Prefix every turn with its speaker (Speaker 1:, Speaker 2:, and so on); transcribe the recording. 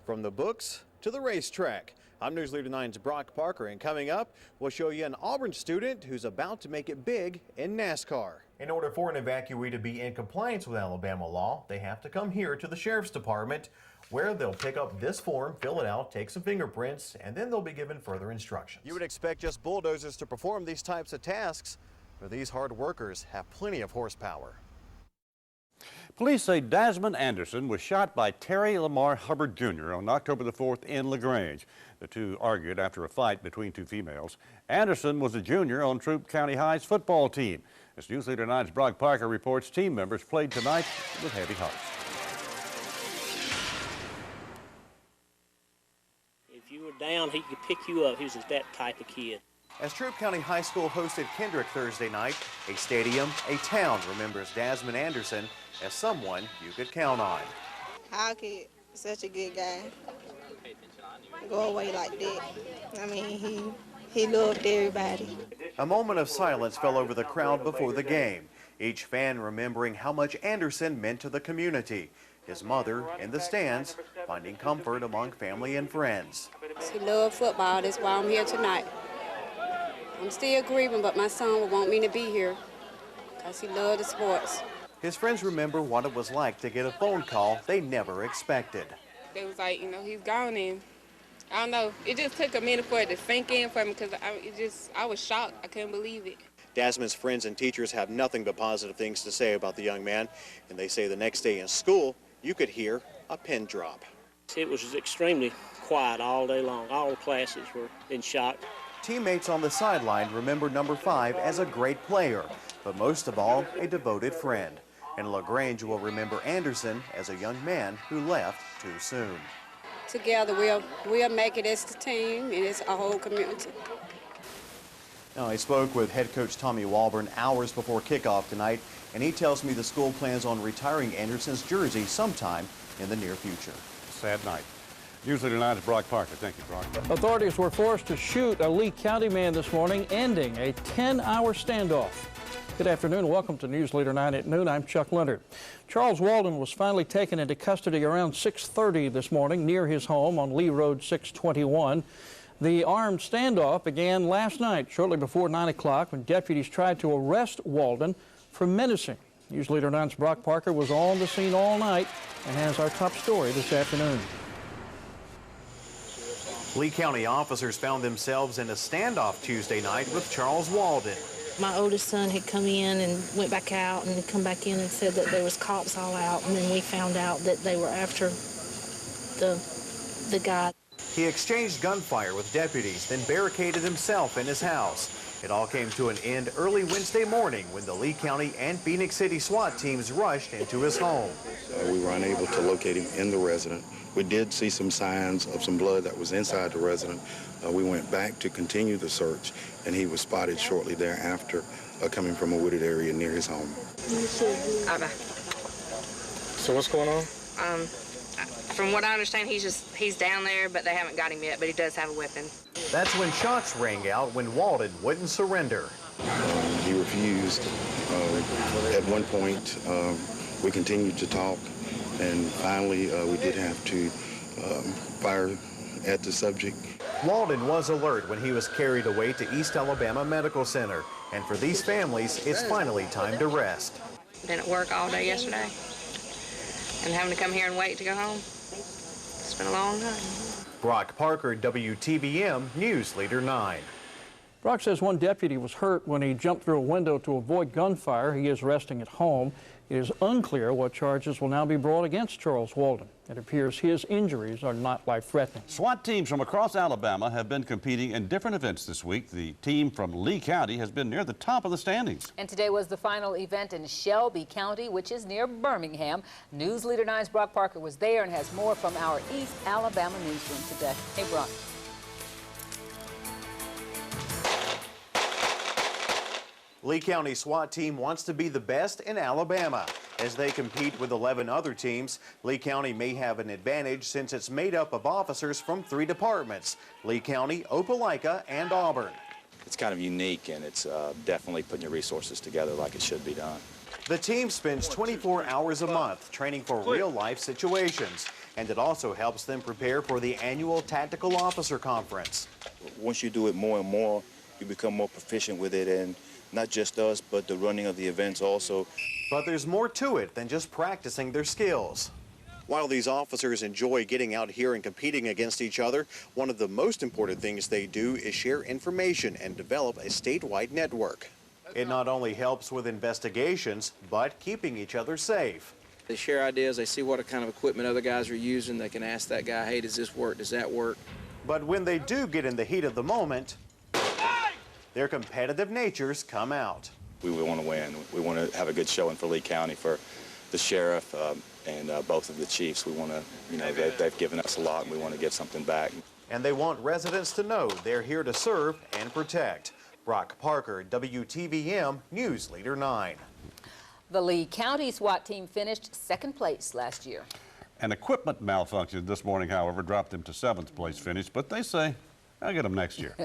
Speaker 1: From the books to the racetrack. I'm News Leader 9's Brock Parker, and coming up, we'll show you an Auburn student who's about to make it big in NASCAR. In order for an evacuee to be in compliance with Alabama law, they have to come here to the Sheriff's Department, where they'll pick up this form, fill it out, take some fingerprints, and then they'll be given further instructions. You would expect just bulldozers to perform these types of tasks, but these hard workers have plenty of horsepower.
Speaker 2: Police say Desmond Anderson was shot by Terry Lamar Hubbard Jr. on October the 4th in LaGrange. The two argued after a fight between two females. Anderson was a junior on Troup County High's football team. As News Leader 9's Brock Parker reports, team members played tonight with heavy hearts.
Speaker 3: If you were down, he could pick you up. He was just that type of kid.
Speaker 1: As Troup County High School hosted Kendrick Thursday night, a stadium, a town remembers Desmond Anderson as someone you could count on.
Speaker 4: How could such a good guy go away like that? I mean, he loved everybody.
Speaker 1: A moment of silence fell over the crowd before the game, each fan remembering how much Anderson meant to the community. His mother in the stands, finding comfort among family and friends.
Speaker 5: He loved football, that's why I'm here tonight. I'm still grieving, but my son would want me to be here because he loved the sports.
Speaker 1: His friends remember what it was like to get a phone call they never expected.
Speaker 6: It was like, he's gone, and I don't know. It just took a minute for it to sink in for me because I was shocked. I couldn't believe it.
Speaker 1: Desmond's friends and teachers have nothing but positive things to say about the young man, and they say the next day in school, you could hear a pin drop.
Speaker 3: It was extremely quiet all day long. All the classes were in shock.
Speaker 1: Teammates on the sideline remember number 5 as a great player, but most of all, a devoted friend. And LaGrange will remember Anderson as a young man who left too soon.
Speaker 5: Together, we'll make it as a team, and it's a whole community.
Speaker 1: Now, I spoke with head coach Tommy Walburn hours before kickoff tonight, and he tells me the school plans on retiring Anderson's jersey sometime in the near future.
Speaker 2: Sad night. News Leader 9's Brock Parker. Thank you, Brock.
Speaker 7: Authorities were forced to shoot a Lee County man this morning, ending a 10-hour standoff. Good afternoon. Welcome to News Leader 9 at noon. I'm Chuck Leonard. Charles Walden was finally taken into custody around 6:30 this morning near his home on Lee Road 621. The armed standoff began last night, shortly before 9 o'clock, when deputies tried to arrest Walden for menacing. News Leader 9's Brock Parker was on the scene all night and has our top story this afternoon.
Speaker 1: Lee County officers found themselves in a standoff Tuesday night with Charles Walden.
Speaker 8: My oldest son had come in and went back out and come back in and said that there was cops all out, and then we found out that they were after the guy.
Speaker 1: He exchanged gunfire with deputies, then barricaded himself in his house. It all came to an end early Wednesday morning when the Lee County and Phoenix City SWAT teams rushed into his home.
Speaker 9: We were unable to locate him in the residence. We did see some signs of some blood that was inside the residence. We went back to continue the search, and he was spotted shortly thereafter coming from a wooded area near his home.
Speaker 10: So what's going on?
Speaker 11: From what I understand, he's down there, but they haven't got him yet, but he does have a weapon.
Speaker 1: That's when shots rang out when Walden wouldn't surrender.
Speaker 9: He refused. At one point, we continued to talk, and finally we did have to fire at the subject.
Speaker 1: Walden was alert when he was carried away to East Alabama Medical Center, and for these families, it's finally time to rest.
Speaker 11: Been at work all day yesterday, and having to come here and wait to go home. It's been a long time.
Speaker 1: Brock Parker, WTVM News Leader 9.
Speaker 7: Brock says one deputy was hurt when he jumped through a window to avoid gunfire. He is resting at home. It is unclear what charges will now be brought against Charles Walden. It appears his injuries are not life-threatening.
Speaker 2: SWAT teams from across Alabama have been competing in different events this week. The team from Lee County has been near the top of the standings.
Speaker 12: And today was the final event in Shelby County, which is near Birmingham. News Leader 9's Brock Parker was there and has more from our East Alabama newsroom today. Hey, Brock.
Speaker 1: Lee County SWAT team wants to be the best in Alabama. As they compete with 11 other teams, Lee County may have an advantage since it's made up of officers from 3 departments: Lee County, Opelika, and Auburn.
Speaker 13: It's kind of unique, and it's definitely putting your resources together like it should be done.
Speaker 1: The team spends 24 hours a month training for real-life situations. and it also helps them prepare for the annual Tactical Officer Conference.
Speaker 14: Once you do it more and more, you become more proficient with it, and not just us, but the running of the events also.
Speaker 1: But there's more to it than just practicing their skills. While these officers enjoy getting out here and competing against each other, one of the most important things they do is share information and develop a statewide network. It not only helps with investigations, but keeping each other safe.
Speaker 15: They share ideas, they see what kind of equipment other guys are using, they can ask that guy, hey, does this work, does that work?
Speaker 1: But when they do get in the heat of the moment, their competitive natures come out.
Speaker 13: We want to win. We want to have a good showing for Lee County, for the sheriff and both of the chiefs. We want to, you know, they've given us a lot, and we want to give something back.
Speaker 1: And they want residents to know they're here to serve and protect. Brock Parker, WTVM News Leader 9.
Speaker 12: The Lee County SWAT team finished second place last year.
Speaker 2: An equipment malfunction this morning, however, dropped them to 7th place finish, but they say, I'll get them next year.